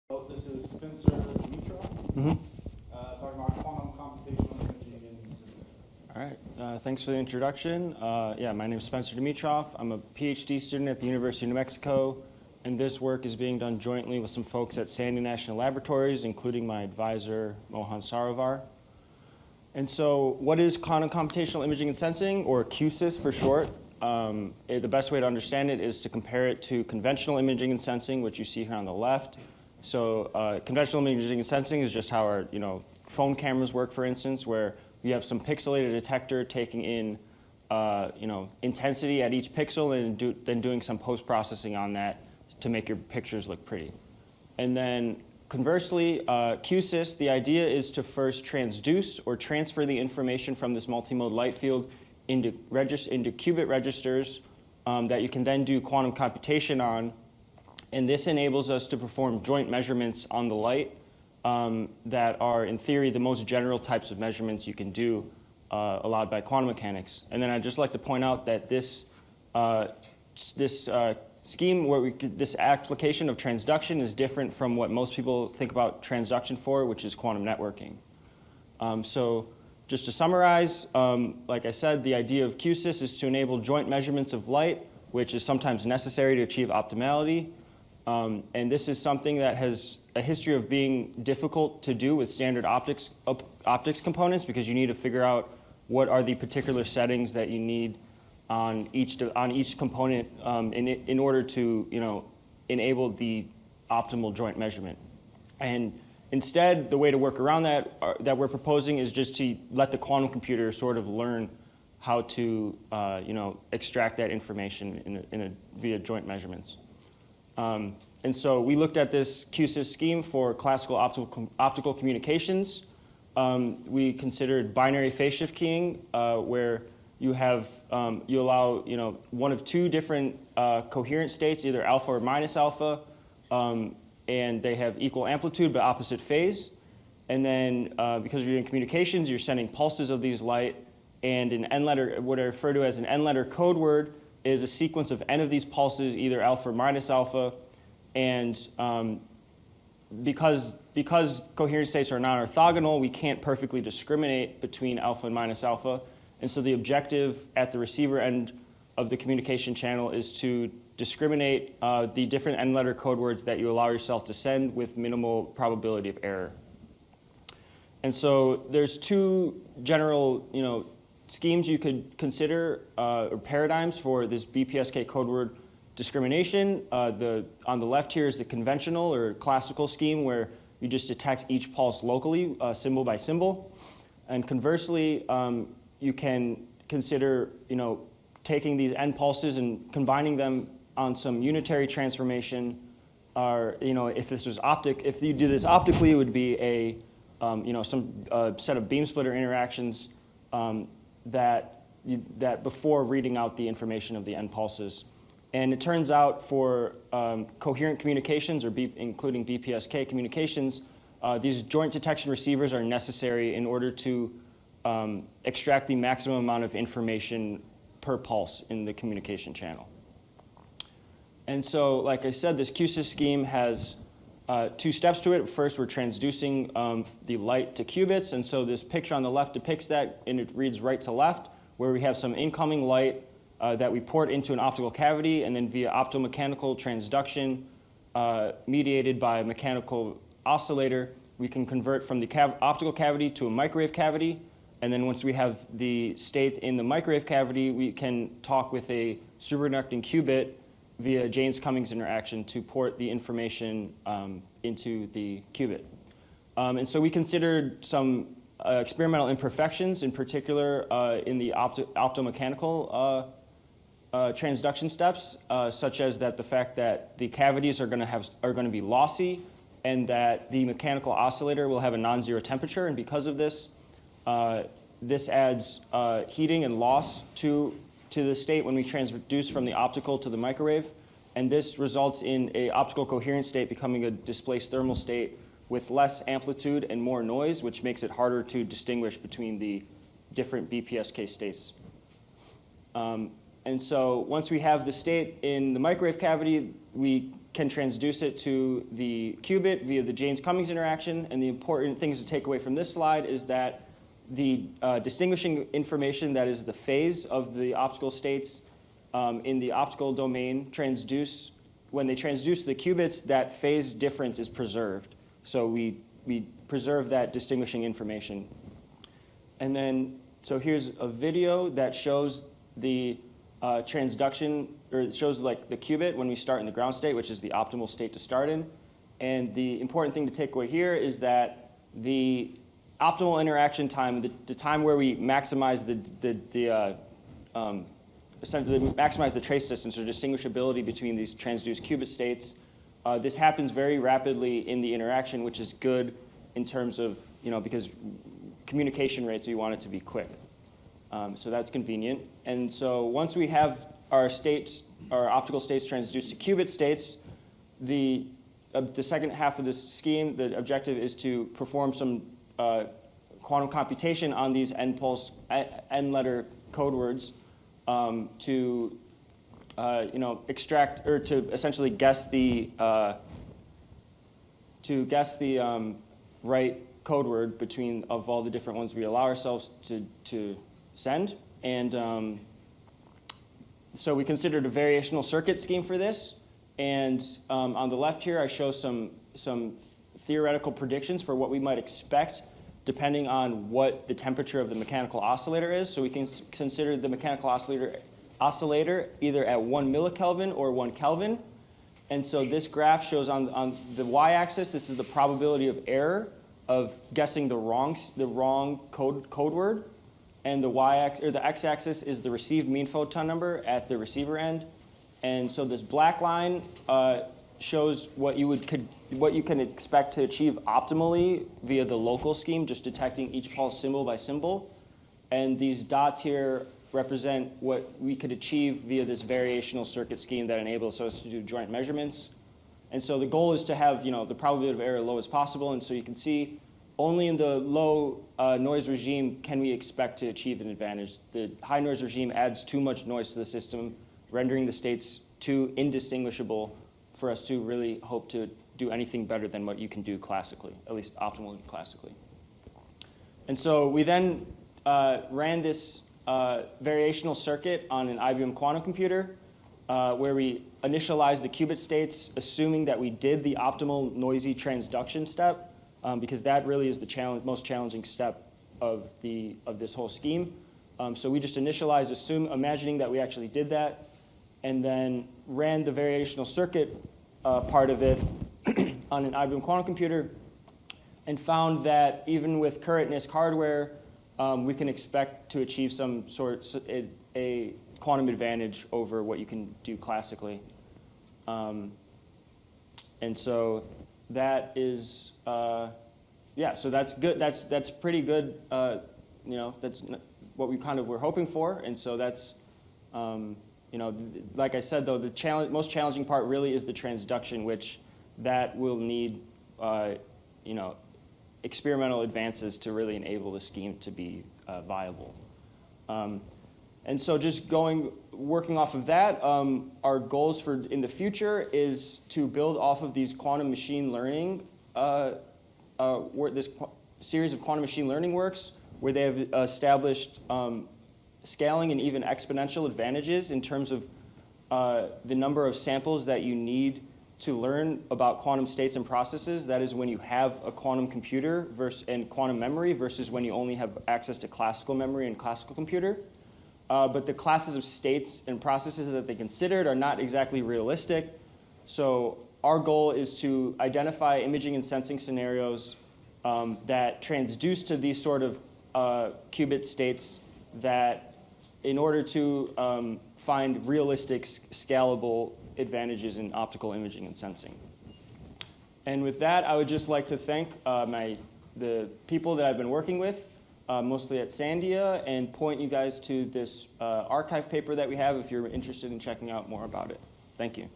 This is Spencer Dimitrov, talking about quantum computational imaging in sensing. All right, thanks for the introduction. Yeah, my name is Spencer Dimitrov. I'm a PhD student at the University of New Mexico, and this work is being done jointly with some folks at Sandy National Laboratories, including my advisor, Mohan Saravar. And so what is quantum computational imaging and sensing, or QSIS for short? The best way to understand it is to compare it to conventional imaging and sensing, which you see here on the left. So conventional imaging and sensing is just how our phone cameras work, for instance, where you have some pixelated detector taking in intensity at each pixel and then doing some post-processing on that to make your pictures look pretty. And then conversely, QSIS, the idea is to first transduce or transfer the information from this multimode light field into qubit registers that you can then do quantum computation on. And this enables us to perform joint measurements on the light that are, in theory, the most general types of measurements you can do allowed by quantum mechanics. And then I'd just like to point out that this scheme, this application of transduction is different from what most people think about transduction for, which is quantum networking. So just to summarize, like I said, the idea of QSIS is to enable joint measurements of light, which is sometimes necessary to achieve optimality. And this is something that has a history of being difficult to do with standard optics components, because you need to figure out what are the particular settings that you need on each component in order to enable the optimal joint measurement. And instead, the way to work around that we're proposing is just to let the quantum computer sort of learn how to extract that information via joint measurements. And so we looked at this QSIS scheme for classical optical communications. We considered binary phase shift keying, where you allow one of two different coherent states, either alpha or minus alpha, and they have equal amplitude but opposite phase. And then because you're doing communications, you're sending pulses of these light, and an n-letter, what I refer to as an n-letter code word, is a sequence of n of these pulses, either alpha or minus alpha. And because coherent states are non-orthogonal, we can't perfectly discriminate between alpha and minus alpha. And so the objective at the receiver end of the communication channel is to discriminate the different n-letter code words that you allow yourself to send with minimal probability of error. And so there's two general schemes you could consider, or paradigms for this BPSK code word discrimination. On the left here is the conventional or classical scheme, where you just detect each pulse locally, symbol by symbol. And conversely, you can consider taking these n pulses and combining them on some unitary transformation. Or if you do this optically, it would be a some set of beam splitter interactions that before reading out the information of the n pulses. And it turns out for coherent communications, or including BPSK communications, these joint detection receivers are necessary in order to extract the maximum amount of information per pulse in the communication channel. And so, like I said, this QSIS scheme has two steps to it. First, we're transducing the light to qubits. And so this picture on the left depicts that, and it reads right to left, where we have some incoming light that we port into an optical cavity, and then via optomechanical transduction mediated by a mechanical oscillator, we can convert from the optical cavity to a microwave cavity. And then once we have the state in the microwave cavity, we can talk with a superconducting qubit via Jaynes-Cummings interaction to port the information into the qubit. And so we considered some experimental imperfections, in particular in the optomechanical transduction steps, such as the fact that the cavities are going to be lossy, and that the mechanical oscillator will have a non-zero temperature. And because of this, this adds heating and loss to the state when we transduce from the optical to the microwave. And this results in an optical coherent state becoming a displaced thermal state with less amplitude and more noise, which makes it harder to distinguish between the different BPSK states. And so once we have the state in the microwave cavity, we can transduce it to the qubit via the Jaynes-Cummings interaction. And the important things to take away from this slide is that the distinguishing information, that is the phase of the optical states in the optical domain, when they transduce the qubits, that phase difference is preserved. So we preserve that distinguishing information. And then, so here's a video that shows the transduction, or it shows like the qubit when we start in the ground state, which is the optimal state to start in. And the important thing to take away here is that the optimal interaction time, the time where we maximize essentially maximize the trace distance or distinguishability between these transduced qubit states, this happens very rapidly in the interaction, which is good in terms of, because communication rates, we want it to be quick. So that's convenient. And so once we have our optical states transduced to qubit states, the second half of this scheme, the objective is to perform some quantum computation on these n-letter code words to extract, or to essentially guess the right code word of all the different ones we allow ourselves to send. And so we considered a variational circuit scheme for this. And on the left here, I show some theoretical predictions for what we might expect depending on what the temperature of the mechanical oscillator is. So we can consider the mechanical oscillator either at 1 millikelvin or 1 Kelvin. And so this graph shows on the y-axis, this is the probability of error of guessing the wrong code word. And the x-axis is the received mean photon number at the receiver end. And so this black line shows what you can expect to achieve optimally via the local scheme, just detecting each pulse symbol by symbol. And these dots here represent what we could achieve via this variational circuit scheme that enables us to do joint measurements. And so the goal is to have the probability of error low as possible. And so you can see only in the low noise regime can we expect to achieve an advantage. The high noise regime adds too much noise to the system, rendering the states too indistinguishable for us to really hope to do anything better than what you can do classically, at least optimally classically. And so we then ran this variational circuit on an IBM quantum computer where we initialized the qubit states, assuming that we did the optimal noisy transduction step, because that really is the most challenging step of this whole scheme. So we just initialized, imagining that we actually did that, and then ran the variational circuit part of it on an IBM quantum computer, and found that even with current NISQ hardware, we can expect to achieve some sort of a quantum advantage over what you can do classically. And so that is, so that's good. That's pretty good. That's what we kind of were hoping for. And so that's, like I said, though, the most challenging part really is the transduction, which that will need, experimental advances to really enable the scheme to be viable. And so just working off of that, our goals in the future is to build off of these quantum machine learning, this series of quantum machine learning works, where they have established scaling and even exponential advantages in terms of the number of samples that you need to learn about quantum states and processes. That is when you have a quantum computer and quantum memory versus when you only have access to classical memory and classical computer. But the classes of states and processes that they considered are not exactly realistic. So our goal is to identify imaging and sensing scenarios that transduce to these sort of qubit states that, in order to find realistic, scalable advantages in optical imaging and sensing. And with that, I would just like to thank the people that I've been working with, mostly at Sandia, and point you guys to this archive paper that we have if you're interested in checking out more about it. Thank you.